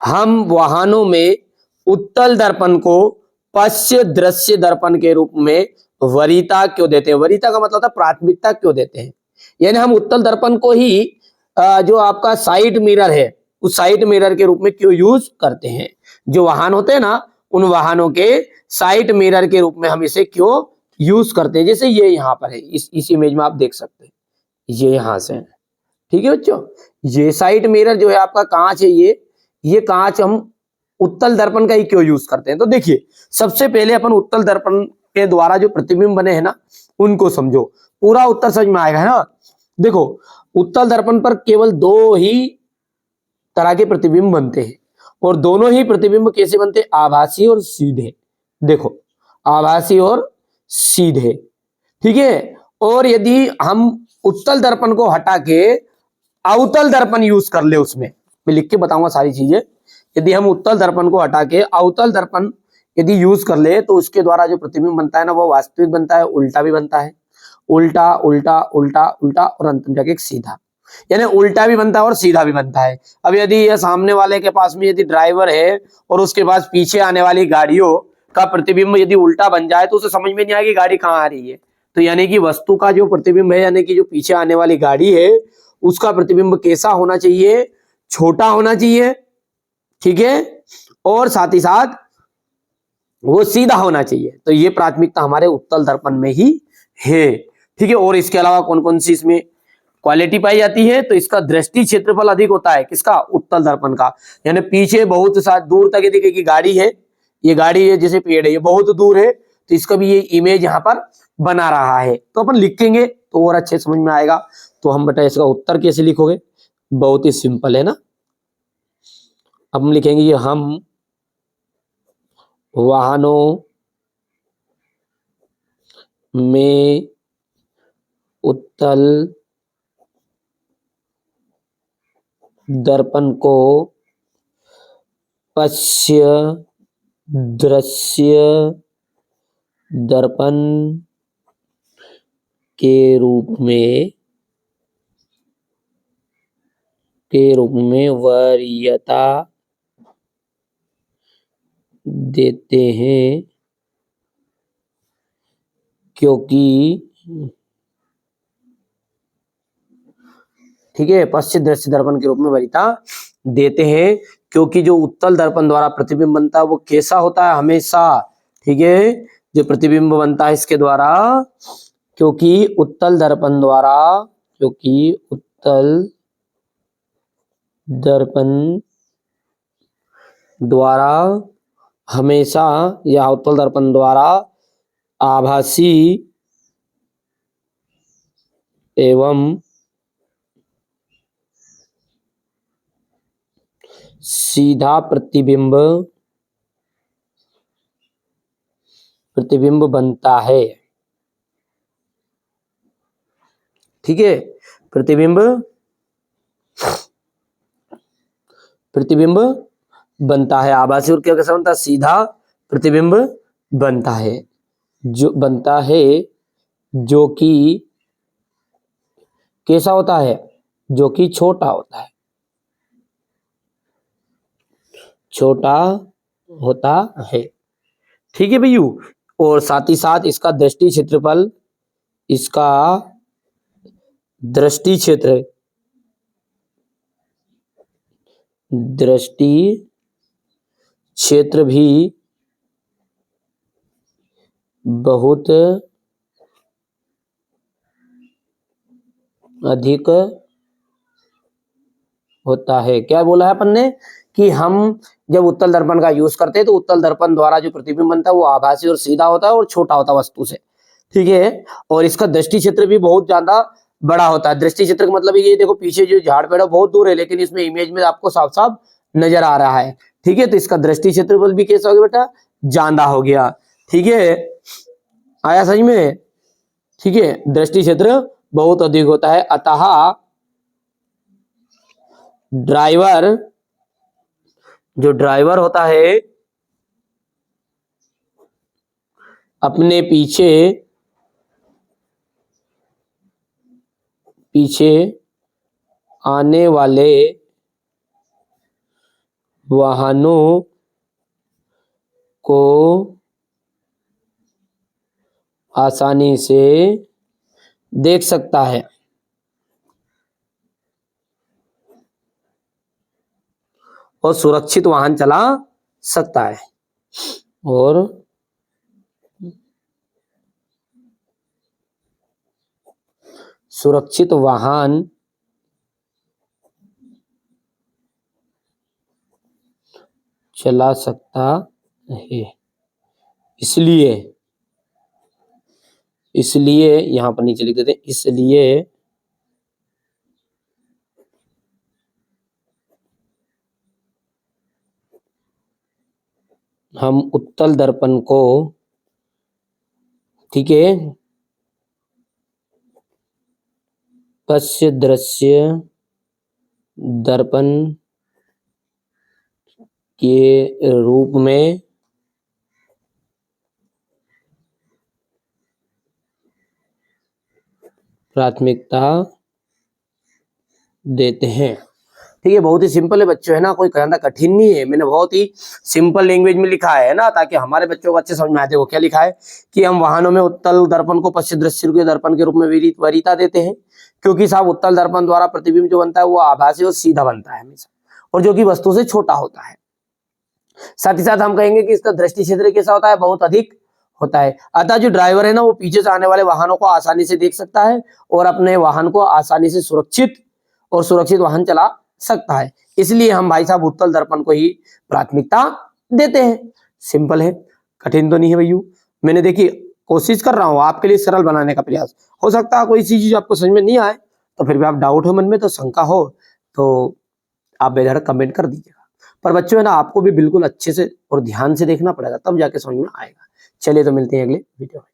हम वाहनों में उत्तल दर्पण को पश्य दृश्य दर्पण के रूप में वरीयता क्यों देते हैं? वरीयता का मतलब था प्राथमिकता क्यों देते हैं, यानी हम उत्तल दर्पण को ही जो आपका साइड मिरर है उस साइड मिरर के रूप में क्यों यूज करते हैं? जो वाहन होते हैं ना उन वाहनों के साइड मिरर के रूप में हम इसे क्यों यूज करते हैं? जैसे ये यहाँ पर है, इस इमेज में आप देख सकते हैं, ये यहाँ से है। ठीक है बच्चों, ये साइड मिरर जो है आपका कांच है, ये कांच हम उत्तल दर्पण का ही क्यों यूज करते हैं? तो देखिए, सबसे पहले अपन उत्तल दर्पण के द्वारा जो प्रतिबिंब बने हैं ना उनको समझो, पूरा उत्तर समझ में आएगा, है ना। देखो, उत्तल दर्पण पर केवल दो ही तरह के प्रतिबिंब बनते हैं और दोनों ही प्रतिबिंब कैसे बनते हैं? आभासी और सीधे। देखो, आभासी और सीधे, ठीक है। और यदि हम उत्तल दर्पण को हटा के अवतल दर्पण यूज कर ले, उसमें मैं लिख के बताऊंगा सारी चीजें, यदि हम उत्तल दर्पण को हटा के अवतल दर्पण यदि यूज कर ले तो उसके द्वारा जो प्रतिबिंब बनता है ना वो वास्तविक बनता है, उल्टा भी बनता है, उल्टा उल्टा उल्टा उल्टा और अंत में जाके एक सीधा, यानी उल्टा भी बनता है और सीधा भी बनता है। अब यदि ये सामने वाले के पास में यदि ड्राइवर है और उसके पास पीछे आने वाली गाड़ियों का प्रतिबिंब यदि उल्टा बन जाए तो उसे समझ में नहीं आएगी गाड़ी कहाँ आ रही है। तो यानी कि वस्तु का जो प्रतिबिंब है, यानी कि जो पीछे आने वाली गाड़ी है उसका प्रतिबिंब कैसा होना चाहिए? छोटा होना चाहिए, ठीक है, और साथ ही साथ वो सीधा होना चाहिए। तो ये प्राथमिकता हमारे उत्तल दर्पण में ही है, ठीक है। और इसके अलावा कौन कौन सी इसमें क्वालिटी पाई जाती है? तो इसका दृष्टि क्षेत्रफल अधिक होता है, किसका? उत्तल दर्पण का। यानी पीछे बहुत दूर तक यदि की गाड़ी है, ये गाड़ी है जैसे पेड़ है, ये बहुत दूर है तो इसका भी ये इमेज यहाँ पर बना रहा है। तो अपन लिखेंगे तो और अच्छे समझ में आएगा। तो हम बेटा इसका उत्तर कैसे लिखोगे? बहुत ही सिंपल है ना। अब हम लिखेंगे ये हम वाहनों में उत्तल दर्पण को पश्य दृश्य दर्पण के रूप में वरीयता देते हैं क्योंकि, ठीक है, पश्चिम दृश्य दर्पण के रूप में वरीयता देते हैं क्योंकि जो उत्तल दर्पण द्वारा प्रतिबिंब बनता है वो कैसा होता है? हमेशा, ठीक है, जो प्रतिबिंब बनता है इसके द्वारा, क्योंकि उत्तल दर्पण द्वारा हमेशा या उत्तल दर्पण द्वारा आभासी एवं सीधा प्रतिबिंब बनता है, ठीक है। प्रतिबिंब बनता है, आभासी और क्या कैसा बनता है? सीधा प्रतिबिंब बनता है, जो कि कैसा होता है? जो कि छोटा होता है, छोटा होता है, ठीक है भैयू। और साथ ही साथ इसका दृष्टि क्षेत्रफल, इसका दृष्टि क्षेत्र भी बहुत अधिक होता है। क्या बोला है अपन ने कि हम जब उत्तल दर्पण का यूज करते हैं तो उत्तल दर्पण द्वारा जो प्रतिबिंब बनता है वो आभासी और सीधा होता है और छोटा होता है वस्तु से, ठीक है। और इसका दृष्टि क्षेत्र भी बहुत ज्यादा बड़ा होता है। दृष्टि क्षेत्र का मतलब ये देखो, पीछे जो झाड़ पेड़ बहुत दूर है लेकिन इसमें इमेज में आपको साफ साफ नजर आ रहा है, ठीक है। तो इसका दृष्टि क्षेत्रफल भी कैसा हो गया बेटा? ज्यादा हो गया, ठीक है। आया समझ में? ठीक है, दृष्टि क्षेत्र बहुत अधिक होता है। अतः जो ड्राइवर होता है अपने पीछे आने वाले वाहनों को आसानी से देख सकता है और सुरक्षित वाहन चला सकता है, और सुरक्षित वाहन चला सकता है। इसलिए यहां पर नीचे लिख देते हैं, इसलिए हम उत्तल दर्पण को, ठीक है, पश्च दृश्य दर्पण के रूप में प्राथमिकता देते हैं। ठीक है, बहुत ही सिंपल है बच्चों, है ना, कोई कहना कठिन नहीं है। मैंने बहुत ही सिंपल लैंग्वेज में लिखा है ना, ताकि हमारे बच्चों को अच्छे समझ में आए। देखो क्या लिखा है कि हम वाहनों में उत्तल दर्पण को पश्च दृश्य के दर्पण के रूप में वरीयता देते हैं, क्योंकि साहब उत्तल दर्पण द्वारा प्रतिबिंब जो बनता है वो आभासी और सीधा बनता है हमेशा, और जो कि वस्तु से छोटा होता है। साथ ही साथ हम कहेंगे कि इसका दृष्टि क्षेत्र कैसा होता है, बहुत अधिक होता है। अतः जो ड्राइवर है ना, वो पीछे से आने वाले वाहनों को आसानी से देख सकता है और अपने वाहन को आसानी से सुरक्षित वाहन चला सकता है। इसलिए हम भाई साहब उत्तल दर्पण को ही प्राथमिकता देते हैं। सिंपल है, कठिन तो नहीं है भैया। मैंने देखिए कोशिश कर रहा हूं आपके लिए सरल बनाने का प्रयास। हो सकता है कोई सी चीज आपको समझ में नहीं आए, तो फिर भी आप डाउट हो मन में, तो शंका हो, तो आप बेधड़क कमेंट कर दीजिएगा। पर बच्चों है ना, आपको भी बिल्कुल अच्छे से और ध्यान से देखना पड़ेगा, तब जाके समझ में आएगा। चलिए तो मिलते हैं अगले वीडियो में।